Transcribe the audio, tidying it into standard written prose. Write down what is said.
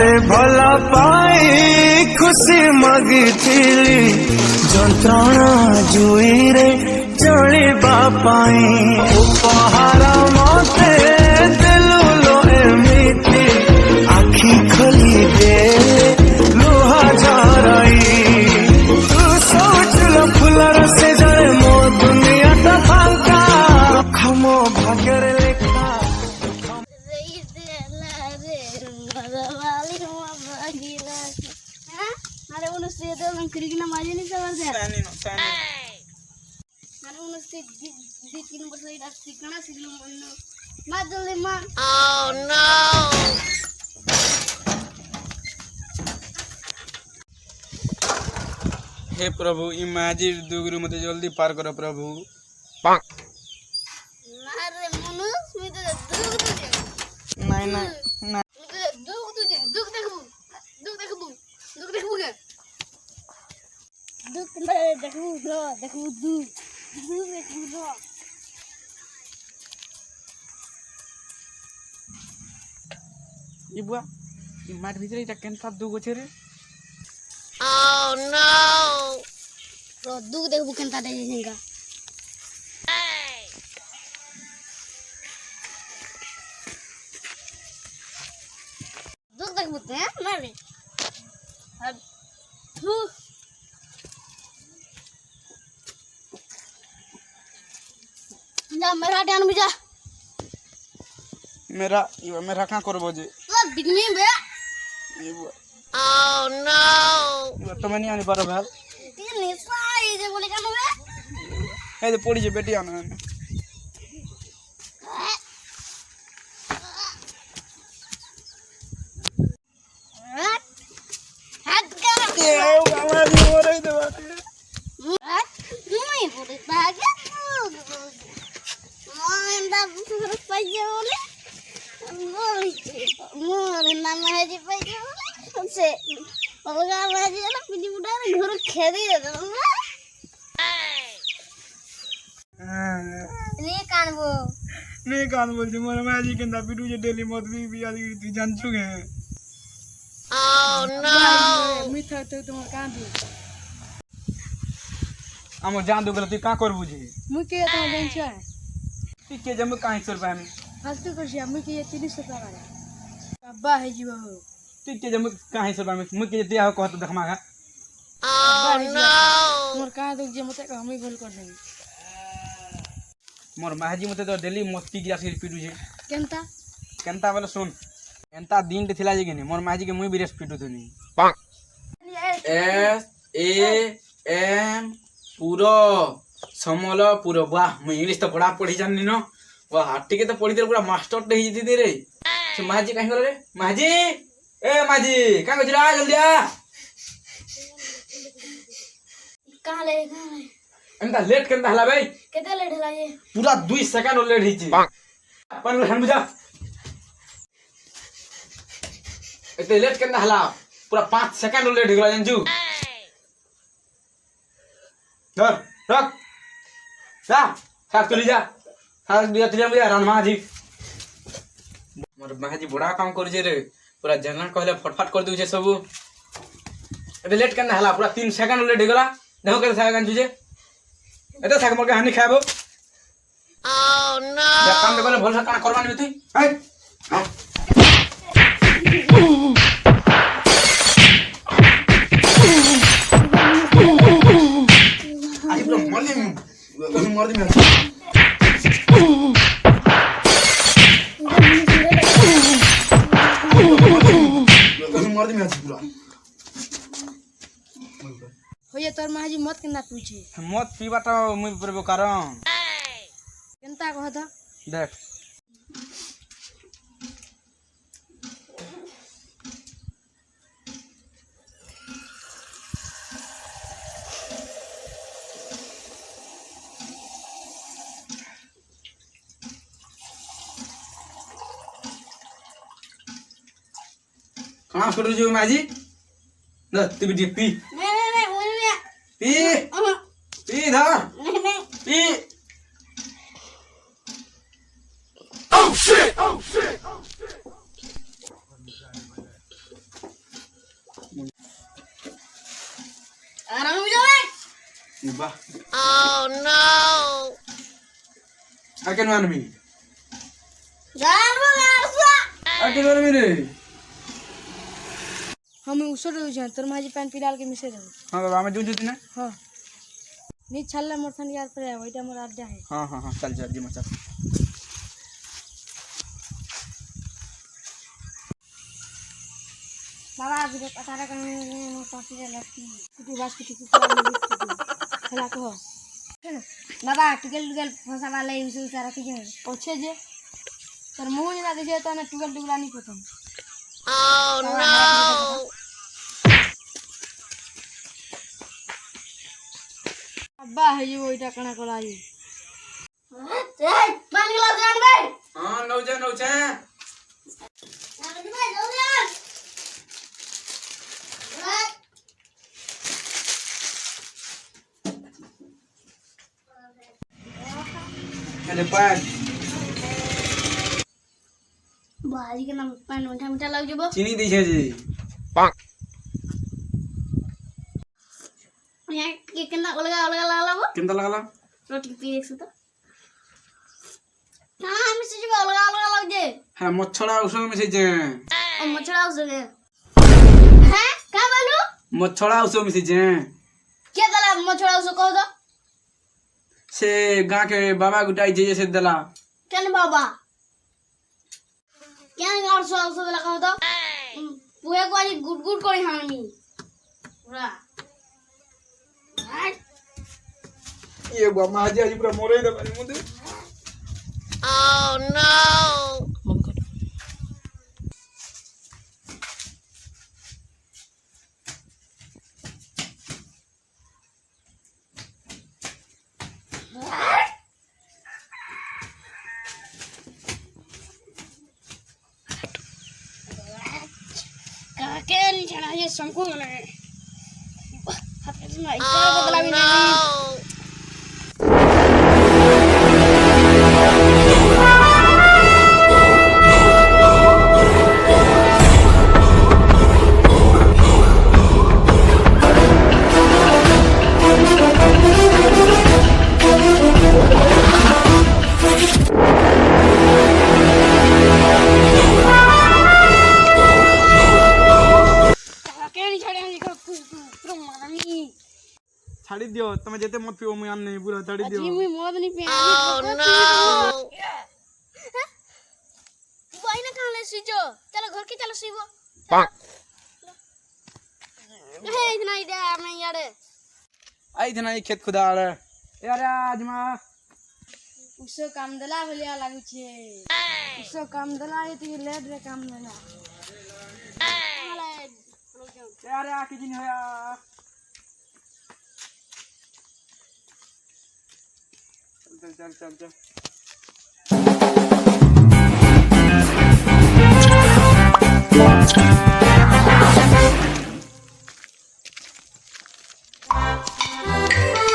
रे भला पाई खुशी मागिथिली जंत्रणा जुई रे चलिबा पाई उपहार मते देलु लो एमिति आखि खोली दे लुहा झराई तू सोचल फुलर से जाए मो दुनिया ता फांका खमो भाग्यर लेखा Ada unus dia tu orang kerja nama aja ni sahaja. Ada unus di kini bersih dah sikana silu mana. Madul lima. Oh no. हे प्रभु इमाजिर दुगुरु मते जल्दी पार करो प्रभु। Nare unus itu duk tujuh. नहीं नहीं Duk tujuh, duk dekhu, duk dekhu, duk dekhu ke? Duk dekhu duk dekhu do. इबुआ इमाट भीतर इटा केनता दुगो छे रे। Oh no. Bro, duk dekhu bukan tadi jengga. Duk dekhu bukan ya, mari. Aduh. जा मेरा ध्यान बुझा मेरा कहाँ करबो जे बिगनी बे इबुआ ओह नो इबुआ तो नहीं आनी पारो भाल ये निसाई जे बोले कानो बे ए जे पड़ी जे बेटी आना हाथ कर ए बाबा जी मोरे दे बात नहीं बोले भागे Manda suruh pagi boleh, boleh nama haji pagi boleh, se, orang haji lah pilih muda ni guru khedi ada, ni kan bu, नहीं कान बोल जे मोर माजी केनता पिटू जे डेली मत भी आज तू जान चुके हैं। oh no, मिठा तो तुम कान दे हम जान दो गलती का करबू जे मुके तो जान छ ठीक है जब काहे सर पाए में फालतू कर छ मुके 300 रुपया का अब्बा है जीवा हो ठीक है जब काहे सर पाए में मुके दिया हो कहत देखमा का oh no, मोर का दुख जे मते हम ही गोल कर देबी मोर माजी मते तो डेली मस्ती गिरा से पिटू जे केनता केनता बोले सुन एंता दिन थिला जे गनी मोर माजी के मुई भी रेस पिटू थनी एस ए एम पूरो समल पूरो वाह मैं इंग्लिश तो पढ़ा पढ़ी जाननी न वाह ठीक है तो पढ़ी पूरा मास्टर टे ही दे रे से माजी काहे करे रे माजी ए माजी का गजरा जल्दी आ कहाँ ले एंता लेट केनता हला भाई कितना लेट है ये पूरा 2 सेकंड लेट ही छी अपन हन बुझा एते लेट केनता हला पूरा 5 सेकंड लेट हो गला जानजू धर रख जा साथ चली जा साथ दिया तुझे मुझे रान माजी मोर माजी बड़ा काम कर जे रे पूरा जनन कहले फटफट कर दउ छे सब एते लेट केनता हला पूरा 3 सेकंड लेट हो गला देखो के सेकंड तुझे एते साक मोर के हानि खाबो oh no, या काम देखले भल से काना करबानी तुई हाय आई ब्रो मर दे मर दे पूरा होये तोर माजी मत केना पूछे मत पीबा तो मुई परबो कारण केनता कहत देख कहाँ छोड़ जो माजी न तू भी पी नहीं वो नहीं पी पी धर नहीं पी वाह आके नो आनमी जानबो गारसा आके नो आनमी रे हम उसर रहू तोर माझी पैन पिलाल के मिसे रहू हां बाबा हमें जूझ ना हाँ नी छल्ला मोर थन यार पर वहीटा मोर अड्डा है हां चल जा जी मचा बाबा अभी तो पता रहा कहीं पार्टी रे लड़की कुटी बास कुटी खेला को बाबा टुगल फसा वाले उसे सारा के जे पछे जे तर मुंह ना दे तो ना टुगल टुगला नहीं पतम अब्बा है ये वहीटा कणा कोलाई ए मान गेला जान बे हां नौ जा जान बे जल्दी आ अरे पान बाजी के नाम पान मीठा मीठा लग जबो चीनी दी छे जी यहाँ के कितना अलगा अलगा लागलाबो केंता लागला रोटी पी देख तो हां हम से जो अलगा अलगा लग जे हां मच्छड़ा उसो में से जे और मछड़ा उसने हैं का बोलू मच्छड़ा उसो में से जे क्या दला मछड़ा उस कहो तो से गां के बाबा गुटाई जे से दला केन बाबा क्या गार सो दला कहो तो पुए को आज गुड गुड कोई हामी पूरा ये बा माजी आज पूरा मोरे दे पानी मुंदे काके नहीं छड़ा ये शंकु ने हाथ में इतना बदला भी नहीं छाड़ी दियो तमे जेते मत पियो मैं नहीं पूरा छाड़ी दियो जी मैं मौत नहीं पिया ओह नो वही ना कहां ले सीजो चलो घर के चलो सीवो हे इतना इधर मैं यार आई थे ना ये खेत खुदा रे यार आज मां उसो काम दला भलिया लागु छे उसो काम दला ये तो लेट रे काम दला यार आ के दिन होया चल